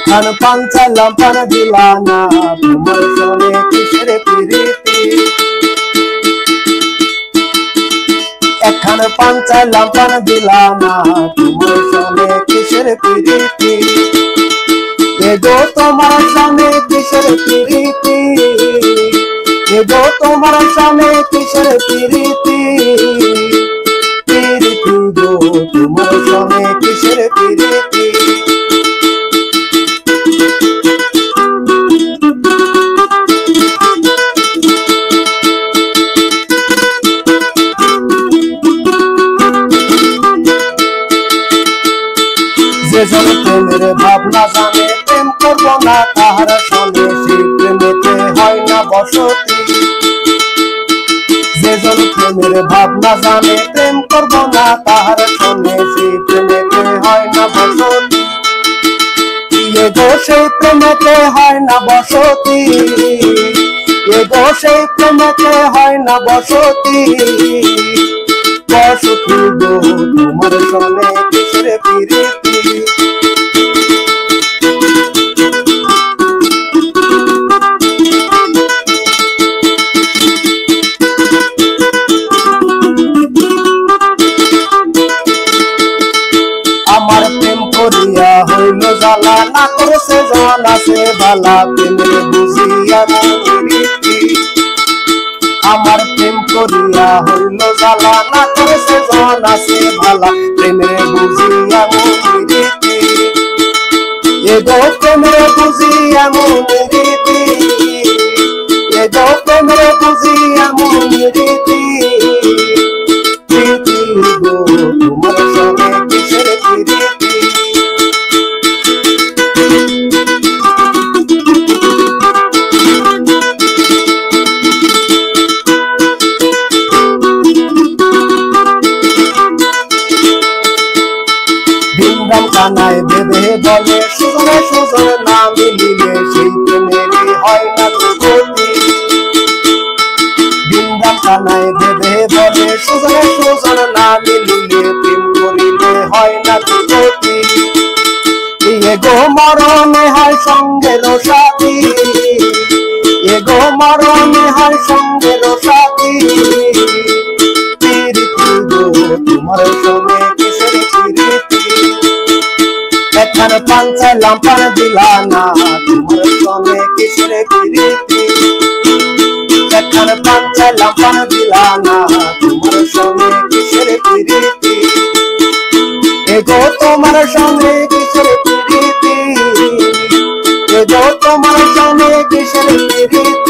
এখন পান চাইলাম পান দিলা না, তোমার সনে কিসের প্রীতি। এখন পান চাইলাম পান দিলা না, তোমার সনে কিসের প্রীতি। এগো তোমার সনে কিসের প্রীতি, এগো তোমার সনে কিসের প্রীতি। প্রীতি গো তোমার সনে কিসের প্রীতি। যেজন প্রেমের ভাবনা জানে প্রেম করব না তাহার সনে, সেই প্রেমেতে হয় না বসতি। যেজন প্রেমের ভাবনা জানে প্রেম করব না তাহার সনে, সেই প্রেমেতে হয় না বসতি। এগো সেই প্রেমেতে হয় না বসতি, এগো সেই প্রেমেতে হয় না বসতি। বসতি গো তোমার সনে কিসের প্রীতি। আমার প্রেম করিয়া হইল জ্বালা, না করেছে জন আছে ভালা, প্রেমের বুঝিয়া প্রীতি। আমার প্রেম করিয়া হইল জ্বালা, না করেছে জন আছে ভালা, প্রেমের বুঝিয়া প্রীতি। এগো প্রেমের বুঝিয়া প্রীতি, এগো প্রেমের বুঝিয়া প্রীতি। প্রীতি গো তোমার সনে কিসের প্রীতি। ভিন্দাম কানায় ভেবে বলে সুজনে সুজনে না মিলিলে, সেই প্রেমেরই হয় না গতি। ভিন্দাম কানায় ভেবে বলে সুজনে সুজনে না মিলিলে, প্রেম করিলে হয় না গতি। এগো মরণে হয় সঙ্গের সাথী, এগো মরণে হয় সঙ্গের সাথী। প্রীতি গো তোমার সনে কিসের প্রীতি। এখন পান চাইলাম পান দিলা না, তোমার সনে কিসের প্রীতি। এখন পান চাইলাম পান দিলা না, তোমার সনে কিসের প্রীতি। এগো তোমার সনে কিসের প্রীতি, এগো তোমার সনে কিসের প্রীতি।